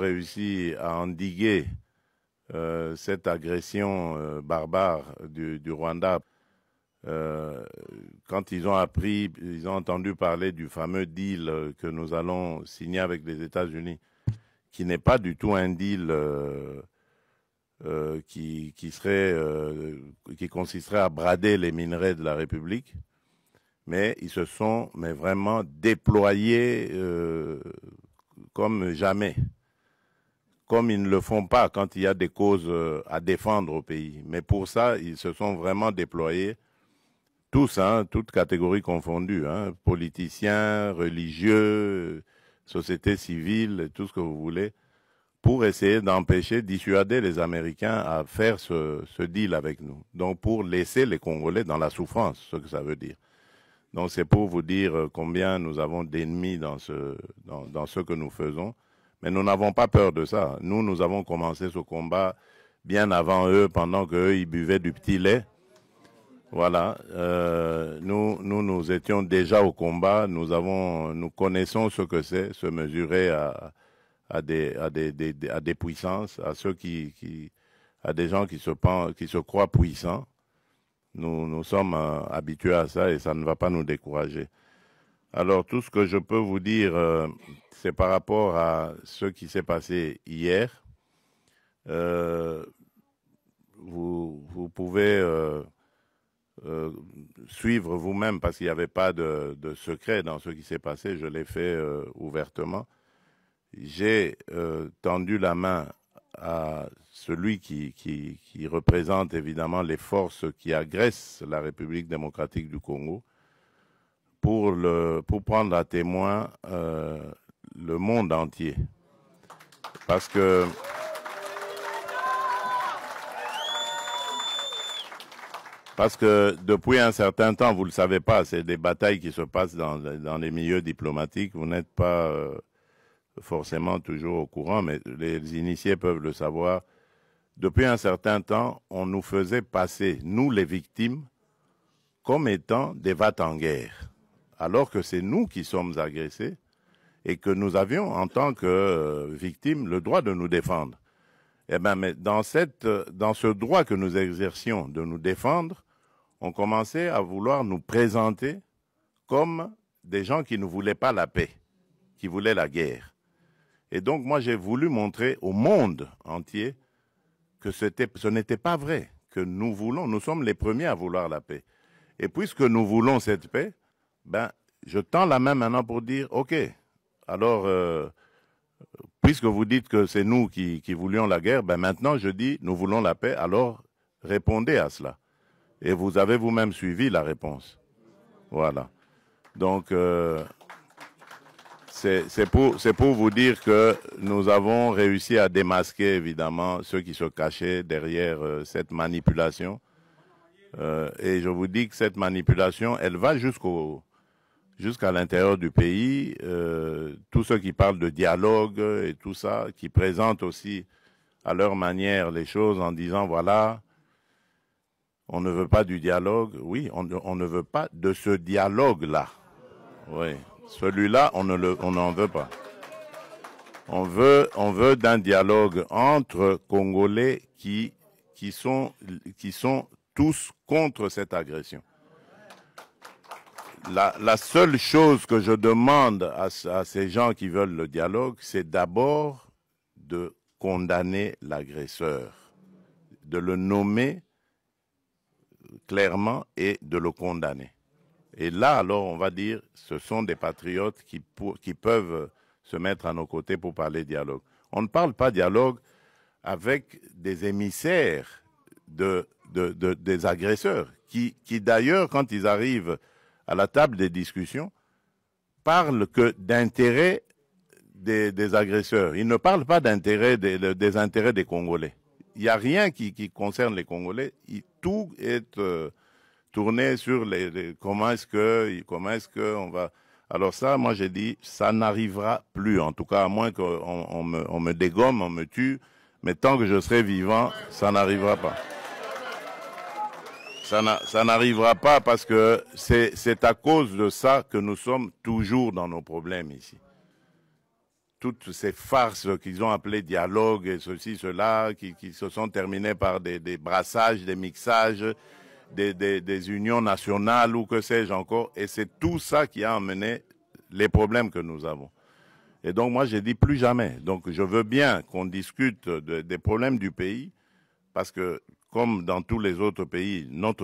réussi à endiguer cette agression barbare du Rwanda. Quand ils ont entendu parler du fameux deal que nous allons signer avec les États-Unis, qui n'est pas du tout un deal qui consisterait à brader les minerais de la République, mais ils se sont vraiment déployés comme jamais, comme ils ne le font pas quand il y a des causes à défendre au pays. Mais pour ça, ils se sont vraiment déployés, tous, toutes catégories confondues, politiciens, religieux, société civile, tout ce que vous voulez, pour essayer d'empêcher, dissuader les Américains à faire ce deal avec nous. Donc pour laisser les Congolais dans la souffrance, ce que ça veut dire. Donc c'est pour vous dire combien nous avons d'ennemis dans ce que nous faisons. Mais nous n'avons pas peur de ça. Nous avons commencé ce combat bien avant eux, pendant qu'eux, ils buvaient du petit lait. Voilà. Nous étions déjà au combat. Nous connaissons ce que c'est, se mesurer à des puissances, à des gens qui se croient puissants. Nous sommes habitués à ça et ça ne va pas nous décourager. Alors, tout ce que je peux vous dire, c'est par rapport à ce qui s'est passé hier. Vous pouvez suivre vous-même parce qu'il n'y avait pas de secret dans ce qui s'est passé. Je l'ai fait ouvertement. J'ai tendu la main à celui qui représente évidemment les forces qui agressent la République démocratique du Congo pour prendre à témoin le monde entier. Parce que depuis un certain temps, vous ne le savez pas, c'est des batailles qui se passent dans les milieux diplomatiques. Vous n'êtes pas forcément toujours au courant, mais les initiés peuvent le savoir. Depuis un certain temps, on nous faisait passer, nous les victimes, comme étant des va-t-en-guerre, alors que c'est nous qui sommes agressés et que nous avions, en tant que victimes, le droit de nous défendre. Eh bien, mais dans ce droit que nous exercions de nous défendre, on commençait à vouloir nous présenter comme des gens qui ne voulaient pas la paix, qui voulaient la guerre. Et donc, moi, j'ai voulu montrer au monde entier que ce n'était pas vrai, que nous sommes les premiers à vouloir la paix. Et puisque nous voulons cette paix, ben, je tends la main maintenant pour dire, OK, alors, puisque vous dites que c'est nous qui voulions la guerre, ben maintenant je dis, nous voulons la paix, alors répondez à cela. Et vous avez vous-même suivi la réponse. Voilà. Donc, c'est pour vous dire que nous avons réussi à démasquer, évidemment, ceux qui se cachaient derrière cette manipulation. Et je vous dis que cette manipulation, elle va jusqu'à l'intérieur du pays. Tous ceux qui parlent de dialogue et tout ça, qui présentent aussi à leur manière les choses en disant, voilà, on ne veut pas du dialogue. Oui, on ne veut pas de ce dialogue-là. Oui. Celui-là, on n'en veut pas. On veut d'un dialogue entre Congolais qui sont tous contre cette agression. La seule chose que je demande à ces gens qui veulent le dialogue, c'est d'abord de condamner l'agresseur, de le nommer clairement et de le condamner. Et là, alors, on va dire, ce sont des patriotes qui peuvent se mettre à nos côtés pour parler dialogue. On ne parle pas dialogue avec des émissaires des agresseurs, qui d'ailleurs, quand ils arrivent à la table des discussions, parlent que d'intérêts des agresseurs. Ils ne parlent pas des intérêts des Congolais. Il n'y a rien qui concerne les Congolais. Tout est tourné sur comment est-ce que on va. Alors ça, moi j'ai dit, ça n'arrivera plus, en tout cas à moins qu'on me dégomme, on me tue, mais tant que je serai vivant, ça n'arrivera pas. Ça n'arrivera pas parce que c'est à cause de ça que nous sommes toujours dans nos problèmes ici. toutes ces farces qu'ils ont appelées dialogue et ceci, cela, qui se sont terminées par des brassages, des mixages, des unions nationales ou que sais-je encore. Et c'est tout ça qui a amené les problèmes que nous avons. Et donc moi, j'ai dit plus jamais. Donc je veux bien qu'on discute des problèmes du pays, parce que comme dans tous les autres pays, notre